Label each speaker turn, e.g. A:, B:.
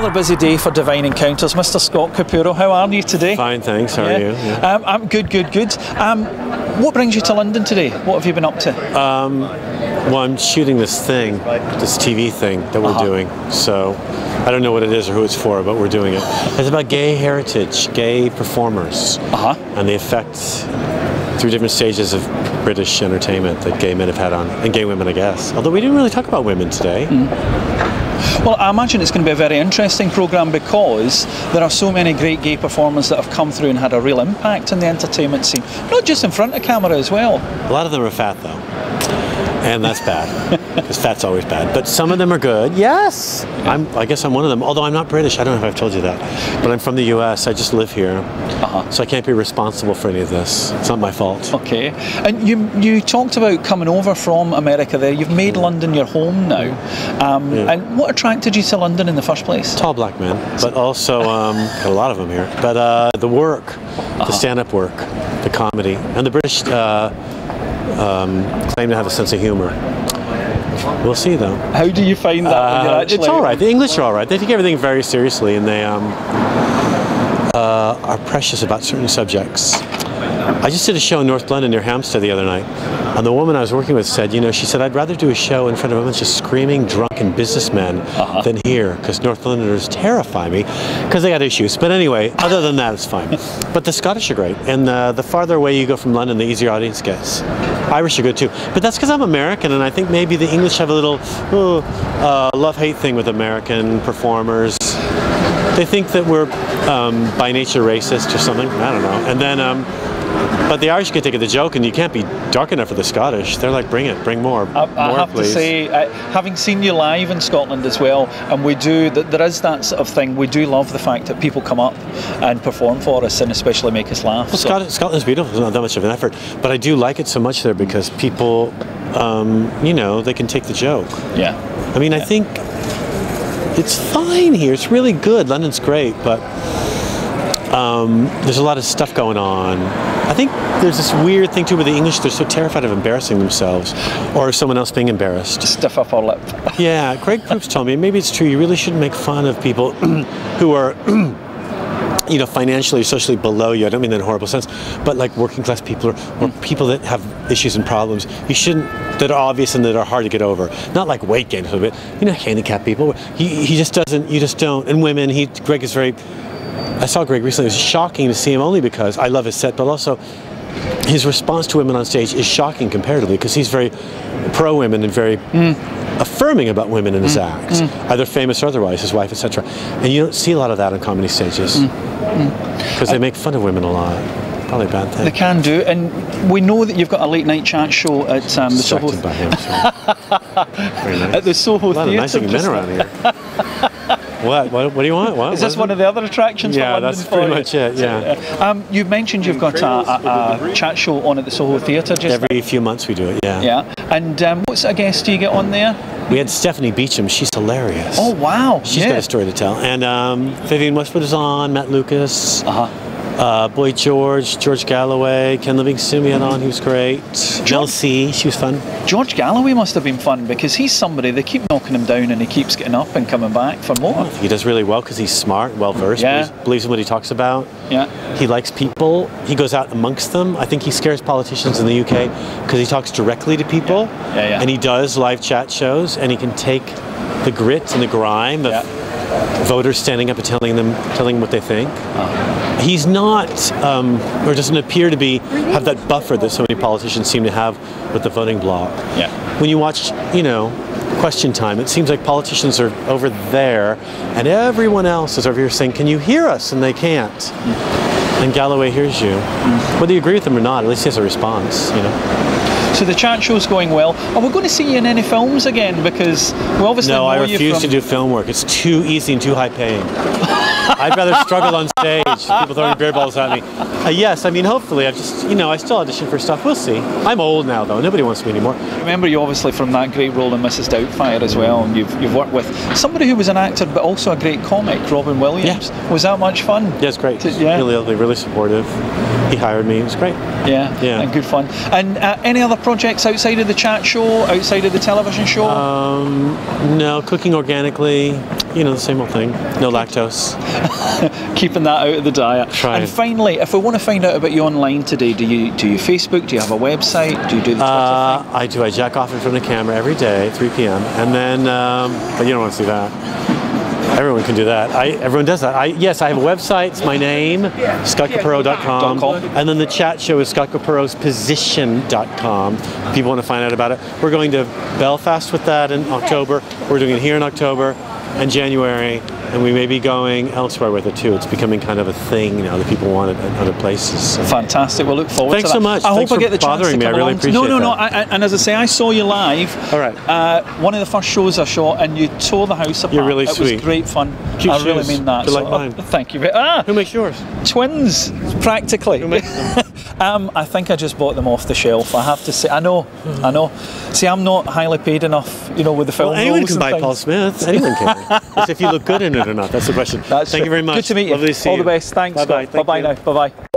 A: Another busy day for Devine Encounters. Mr. Scott Capurro, how are you today?
B: Fine, thanks. How are you? Yeah.
A: I'm good. What brings you to London today? What have you been up to?
B: Well, I'm shooting this thing, this TV thing that we're doing. So I don't know what it is or who it's for, but we're doing it. It's about gay heritage, gay performers, and the effect through different stages of British entertainment that gay men have had on, and gay women, I guess. Although we didn't really talk about women today.
A: Well, I imagine it's going to be a very interesting programme because there are so many great gay performers that have come through and had a real impact on the entertainment scene, not just in front of camera as well.
B: A lot of them are fat, though. And that's bad, because fat's always bad. But some of them are good. Yes! I guess I'm one of them, although I'm not British. I don't know if I've told you that. But I'm from the US. I just live here. So I can't be responsible for any of this. It's not my fault.
A: Okay. And you talked about coming over from America there. You've made London your home now. And what attracted you to London in the first place?
B: Tall black men, but also, got a lot of them here. But the work, the stand-up work, the comedy, and the British claim to have a sense of humor. We'll see, though. How
A: do you find that when you're actually...
B: It's all right. The English are all right. They take everything very seriously, and they are precious about certain subjects. I just did a show in North London near Hampstead the other night, and the woman I was working with said, you know, she said, I'd rather do a show in front of a bunch of screaming, drunken businessmen than here, because North Londoners terrify me, because they got issues. But anyway, other than that, it's fine. But the Scottish are great, and the farther away you go from London, the easier audience gets. Irish are good too, but that's because I'm American, and I think maybe the English have a little love-hate thing with American performers. They think that we're by nature racist or something. I don't know. And then, but the Irish can take it the joke, and you can't be dark enough for the Scottish. They're like, bring it, bring more.
A: I have to say, having seen you live in Scotland as well, and we do, there is that sort of thing. We do love the fact that people come up and perform for us, and especially make us laugh.
B: Well, Scotland's beautiful. It's not that much of an effort, but I do like it so much there because people, you know, they can take the joke.
A: Yeah.
B: I mean, I think it's fine here. It's really good. London's great, but there's a lot of stuff going on. I think there's this weird thing too with the English. They're so terrified of embarrassing themselves or someone else being embarrassed.
A: Stiff upper lip.
B: Yeah, Greg Proops told me, maybe it's true, you really shouldn't make fun of people who are you know, financially or socially below you. I don't mean that in a horrible sense, but like working class people or people that have issues and problems. You shouldn't, that are obvious and that are hard to get over. Not like weight gain a little bit, you know, handicapped people. He just doesn't, you just don't. And women, Greg is very, I saw Greg recently. It was shocking to see him only because I love his set, but also his response to women on stage is shocking comparatively because he's very pro-women and very affirming about women in his acts, either famous or otherwise, his wife, etc. And you don't see a lot of that on comedy stages because they make fun of women a lot. Probably a bad thing. They
A: can do, and we know that you've got a late night chat show at the Soho.
B: By him, very nice.
A: At the Soho Theatre.
B: A lot of nice men around here. What do you want? What?
A: Is this one of the other attractions for London?
B: Yeah, that's pretty much it, yeah.
A: You mentioned you've got a chat show on at the Soho Theatre just
B: every few months we do it, yeah.
A: Yeah, and what sort of guests do you get on there?
B: We had Stephanie Beacham, she's hilarious.
A: Oh, wow.
B: She's got a story to tell. And Vivian Westwood is on, Matt Lucas. Boy George Galloway, Ken Livingston we had on, he was great. Mel C, she was fun. George
A: Galloway must have been fun because he's somebody, they keep knocking him down and he keeps getting up and coming back for more.
B: I think he does really well because he's smart, well-versed, believes in what he talks about.
A: Yeah.
B: He likes people, he goes out amongst them. I think he scares politicians in the UK because he talks directly to people.
A: Yeah.
B: And he does live chat shows and he can take the grit and the grime of voters standing up and telling them what they think. He's not, or doesn't appear to be, have that buffer that so many politicians seem to have with the voting bloc.
A: Yeah.
B: When you watch, you know, Question Time, it seems like politicians are over there and everyone else is over here saying, can you hear us? And they can't. And Galloway hears you. Whether you agree with him or not, at least he has a response, you know.
A: So the chat show's going well. Are we going to see you in any films again? Because we obviously know you from...
B: No, I refuse to do film work. It's too easy and too high paying. I'd rather struggle on stage. People throwing beer balls at me. Yes, I mean, hopefully. I still audition for stuff. We'll see. I'm old now, though. Nobody wants me anymore.
A: Remember you obviously from that great role in Mrs. Doubtfire as well, and you've worked with somebody who was an actor but also a great comic, Robin Williams.
B: Yeah.
A: Was that much fun?
B: Yeah, it's great.
A: Yeah.
B: Really lovely, really supportive. He hired me. It was great.
A: Yeah, and good fun. And any other projects outside of the chat show, outside of the television show?
B: No, cooking organically, the same old thing. No lactose.
A: Keeping that out of the diet.
B: Trying.
A: And finally, if we want to find out about you online today, do you Facebook? Do you have a website? Do you do the Twitter thing?
B: I do. I jack off in front of the camera every day, 3 p.m. And then, but you don't want to see that. Everyone can do that. Everyone does that. Yes, I have a website. It's my name, scottcapurro.com. And then the chat show is scottcapurrosposition.com. If people want to find out about it. We're going to Belfast with that in October. We're doing it here in October and January. And we may be going elsewhere with it too. It's becoming kind of a thing now that people want it in other places. So.
A: Fantastic. We'll look forward
B: Thanks
A: to that.
B: so much.
A: I
B: Thanks
A: hope I get the chance to come
B: me. I really
A: along.
B: appreciate
A: No.
B: that.
A: And as I say, I saw you live.
B: All right.
A: One of the first shows I shot, and you tore the house apart.
B: You're really
A: sweet.
B: sweet.
A: It was great fun.
B: Cute
A: I really
B: shoes.
A: mean that.
B: They're like mine.
A: Thank you.
B: Who makes yours?
A: Twins, practically.
B: Who makes them?
A: I think I just bought them off the shelf. I have to say, I know. See, I'm not highly paid enough, with the film.
B: Well, anyone
A: roles
B: can buy
A: and
B: Paul
A: things.
B: Smith. Anyone can. It's if you look good in it or not. That's the question.
A: That's
B: Thank you very much.
A: Good to meet you.
B: Lovely to see
A: All
B: you.
A: the best. Thanks.
B: Bye-bye.
A: Bye bye now. Bye bye.